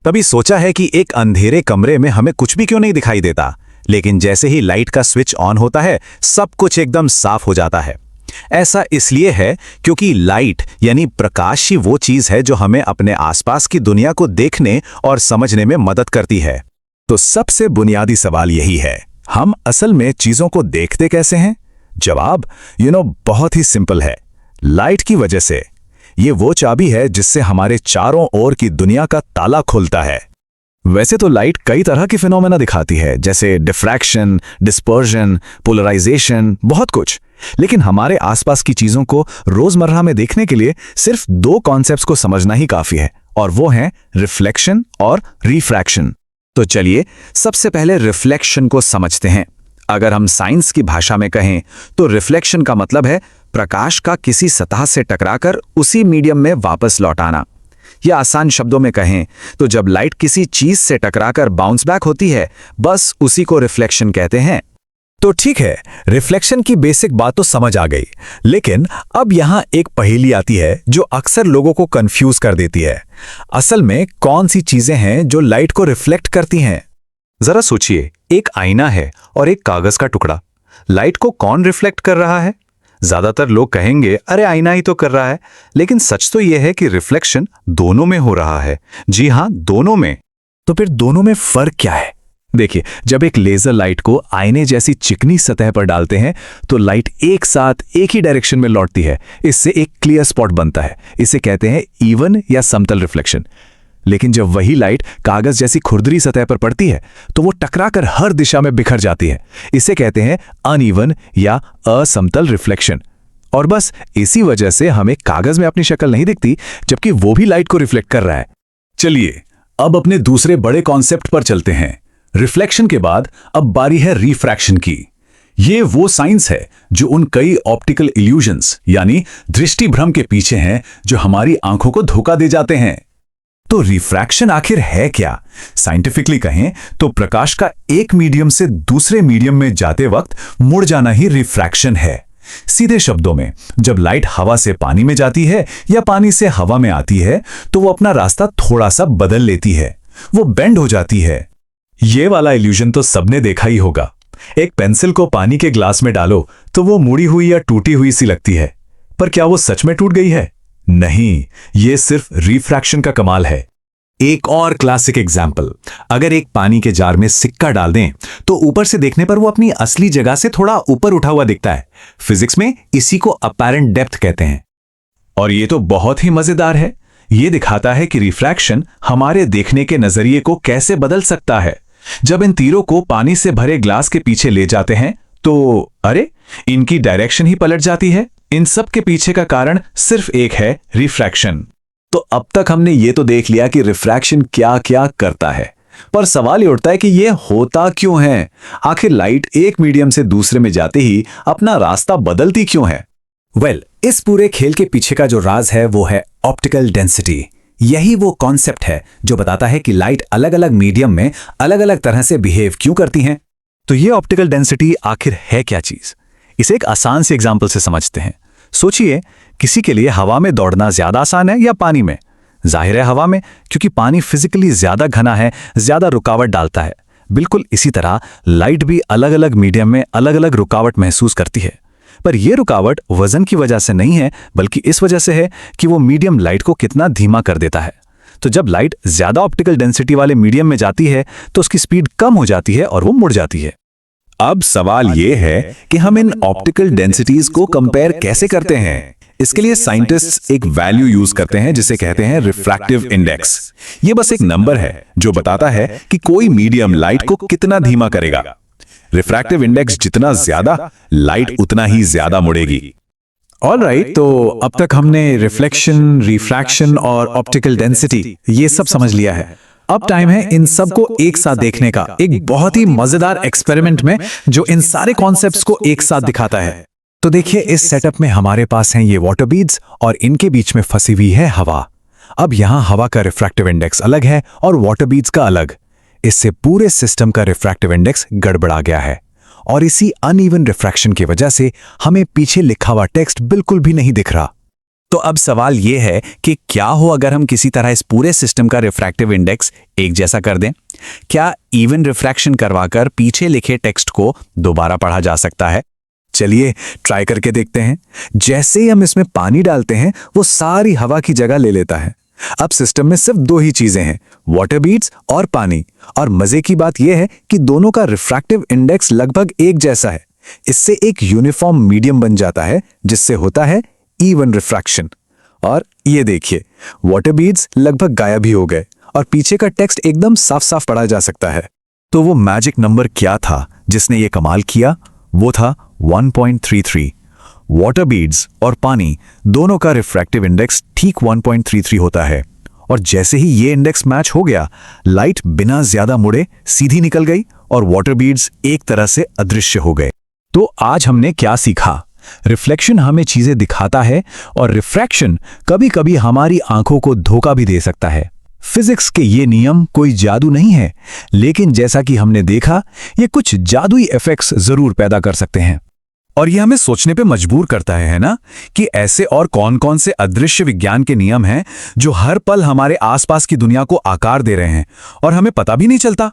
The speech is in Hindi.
कभी सोचा है कि एक अंधेरे कमरे में हमें कुछ भी क्यों नहीं दिखाई देता, लेकिन जैसे ही लाइट का स्विच ऑन होता है सब कुछ एकदम साफ हो जाता है। ऐसा इसलिए है क्योंकि लाइट यानी प्रकाश ही वो चीज है जो हमें अपने आसपास की दुनिया को देखने और समझने में मदद करती है। तो सबसे बुनियादी सवाल यही है, हम असल में चीजों को देखते कैसे हैं? जवाब बहुत ही सिंपल है, लाइट की वजह से। ये वो चाबी है जिससे हमारे चारों ओर की दुनिया का ताला खुलता है। वैसे तो लाइट कई तरह के फिनोमेना दिखाती है, जैसे डिफ्रैक्शन, डिस्पर्जन, पोलराइजेशन, बहुत कुछ। लेकिन हमारे आसपास की चीजों को रोजमर्रा में देखने के लिए सिर्फ दो कॉन्सेप्ट्स को समझना ही काफी है, और वो हैं रिफ्लेक्शन और रिफ्रैक्शन। तो चलिए सबसे पहले रिफ्लेक्शन को समझते हैं। अगर हम साइंस की भाषा में कहें तो रिफ्लेक्शन का मतलब है प्रकाश का किसी सतह से टकराकर उसी मीडियम में वापस लौट आना। या आसान शब्दों में कहें तो जब लाइट किसी चीज से टकराकर बाउंस बैक होती है, बस उसी को रिफ्लेक्शन कहते हैं। तो ठीक है, रिफ्लेक्शन की बेसिक बात तो समझ आ गई, लेकिन अब यहां एक पहेली आती है जो अक्सर लोगों को कंफ्यूज कर देती है। असल में कौन सी चीजें हैं जो लाइट को रिफ्लेक्ट करती हैं? जरा सोचिए, एक आईना है और एक कागज का टुकड़ा। लाइट को कौन रिफ्लेक्ट कर रहा है? ज्यादातर लोग कहेंगे अरे आईना ही तो कर रहा है, लेकिन सच तो यह है कि रिफ्लेक्शन दोनों में हो रहा है। जी हां, दोनों में। तो फिर दोनों में फर्क क्या है? देखिए, जब एक लेजर लाइट को आईने जैसी चिकनी सतह पर डालते हैं तो लाइट एक साथ एक ही डायरेक्शन में लौटती है। इससे एक क्लियर स्पॉट बनता है। इसे कहते हैं इवन या समतल रिफ्लेक्शन। लेकिन जब वही लाइट कागज जैसी खुरदरी सतह पर पड़ती है तो वो टकराकर हर दिशा में बिखर जाती है। इसे कहते हैं अनइवन या असमतल रिफ्लेक्शन। और बस इसी वजह से हमें कागज में अपनी शक्ल नहीं दिखती, जबकि वो भी लाइट को रिफ्लेक्ट कर रहा है। चलिए अब अपने दूसरे बड़े कॉन्सेप्ट पर चलते हैं। रिफ्लेक्शन के बाद अब बारी है रिफ्रैक्शन की। ये वो साइंस है जो उन कई ऑप्टिकल इल्यूजन्स यानी दृष्टि भ्रम के पीछे हैं जो हमारी आंखों को धोखा दे जाते हैं। तो रिफ्रैक्शन आखिर है क्या? साइंटिफिकली कहें तो प्रकाश का एक मीडियम से दूसरे मीडियम में जाते वक्त मुड़ जाना ही रिफ्रैक्शन है। सीधे शब्दों में, जब लाइट हवा से पानी में जाती है या पानी से हवा में आती है तो वो अपना रास्ता थोड़ा सा बदल लेती है, वो बेंड हो जाती है। ये वाला इल्यूजन तो सबने देखा ही होगा। एक पेंसिल को पानी के ग्लास में डालो तो वो मुड़ी हुई या टूटी हुई सी लगती है, पर क्या वो सच में टूट गई है? नहीं, ये सिर्फ रिफ्रैक्शन का कमाल है। एक और क्लासिक एग्जाम्पल, अगर एक पानी के जार में सिक्का डाल दें तो ऊपर से देखने पर वो अपनी असली जगह से थोड़ा ऊपर उठा हुआ दिखता है। फिजिक्स में इसी को अपैरेंट डेप्थ कहते हैं। और ये तो बहुत ही मजेदार है। ये दिखाता है कि रिफ्रैक्शन हमारे देखने के नजरिए को कैसे बदल सकता है। जब इन तीरों को पानी से भरे ग्लास के पीछे ले जाते हैं तो अरे, इनकी डायरेक्शन ही पलट जाती है। इन सब के पीछे का कारण सिर्फ एक है, रिफ्रैक्शन। तो अब तक हमने ये तो देख लिया कि रिफ्रैक्शन क्या क्या करता है, पर सवाल ये उठता है कि ये होता क्यों है? आखिर लाइट एक मीडियम से दूसरे में जाते ही अपना रास्ता बदलती क्यों है? इस पूरे खेल के पीछे का जो राज है वो है ऑप्टिकल डेंसिटी। यही वो कॉन्सेप्ट है जो बताता है कि लाइट अलग अलग मीडियम में अलग अलग तरह से बिहेव क्यों करती हैं। तो ये ऑप्टिकल डेंसिटी आखिर है क्या चीज? इसे एक आसान से एग्जाम्पल से समझते हैं। सोचिए, किसी के लिए हवा में दौड़ना ज्यादा आसान है या पानी में? जाहिर है हवा में, क्योंकि पानी फिजिकली ज्यादा घना है, ज्यादा रुकावट डालता है। बिल्कुल इसी तरह लाइट भी अलग अलग मीडियम में अलग अलग रुकावट महसूस करती है। पर यह रुकावट वजन की वजह से नहीं है, बल्कि इस वजह से है कि वो मीडियम लाइट को कितना धीमा कर देता है। तो जब लाइट ज्यादा ऑप्टिकल डेंसिटी वाले मीडियम में जाती है तो उसकी स्पीड कम हो जाती है और वो मुड़ जाती है। अब सवाल यह है कि हम इन ऑप्टिकल डेंसिटीज को कंपेयर कैसे करते हैं? इसके लिए साइंटिस्ट्स एक वैल्यू यूज करते हैं जिसे कहते हैं रिफ्रैक्टिव इंडेक्स। ये बस एक नंबर है जो बताता है कि कोई मीडियम लाइट को कितना धीमा करेगा। रिफ्रैक्टिव इंडेक्स जितना ज्यादा, लाइट उतना ही ज्यादा मुड़ेगी। ऑलराइट, तो अब तक हमने रिफ्लेक्शन, रिफ्रैक्शन और ऑप्टिकल डेंसिटी ये सब समझ लिया है। अब टाइम है इन सब को एक साथ देखने का, एक बहुत ही मजेदार एक्सपेरिमेंट में जो इन सारे कॉन्सेप्ट्स को एक साथ दिखाता है। तो देखिए, इस सेटअप में हमारे पास हैं ये वाटर बीड्स और इनके बीच में फंसी हुई है हवा। अब यहां हवा का रिफ्रैक्टिव इंडेक्स अलग है और वाटर बीड्स का अलग। इससे पूरे सिस्टम का रिफ्रैक्टिव इंडेक्स गड़बड़ा गया है और इसी अनइवन रिफ्रैक्शन की वजह से हमें पीछे लिखा हुआ टेक्स्ट बिल्कुल भी नहीं दिख रहा। तो अब सवाल ये है कि क्या हो अगर हम किसी तरह इस पूरे सिस्टम का रिफ्रैक्टिव इंडेक्स एक जैसा कर दें? क्या इवन रिफ्रैक्शन करवाकर पीछे लिखे टेक्स्ट को दोबारा पढ़ा जा सकता है? चलिए ट्राई करके देखते हैं। जैसे ही हम इसमें पानी डालते हैं वो सारी हवा की जगह ले लेता है। अब सिस्टम में सिर्फ दो ही चीजें हैं, वाटर बीड्स और पानी। और मजे की बात यह है कि दोनों का रिफ्रैक्टिव इंडेक्स लगभग एक जैसा है। इससे एक यूनिफॉर्म मीडियम बन जाता है जिससे होता है इवन रिफ्रैक्शन। और ये देखिए, वाटर बीड्स लगभग गायब ही हो गए और पीछे का टेक्स्ट एकदम साफ साफ पढ़ा जा सकता है। तो वो मैजिक नंबर क्या था जिसने ये कमाल किया? वो था 1.33। वाटर बीड्स और पानी दोनों का रिफ्रैक्टिव इंडेक्स ठीक 1.33 होता है। और जैसे ही ये इंडेक्स मैच हो गया, लाइट बिना ज्यादा मुड़े सीधी निकल गई और वाटर बीड्स एक तरह से अदृश्य हो गए। तो आज हमने क्या सीखा? रिफ्लेक्शन हमें चीजें दिखाता है और रिफ्रैक्शन कभी-कभी हमारी आंखों को धोखा भी दे सकता है। फिजिक्स के ये नियम कोई जादू नहीं है, लेकिन जैसा कि हमने देखा, ये कुछ जादुई इफेक्ट्स जरूर पैदा कर सकते हैं। और ये हमें सोचने पे मजबूर करता है ना, कि ऐसे और कौन-कौन से अदृश्य विज्ञान के नियम हैं जो हर पल हमारे आसपास की दुनिया को आकार दे रहे हैं और हमें पता भी नहीं चलता।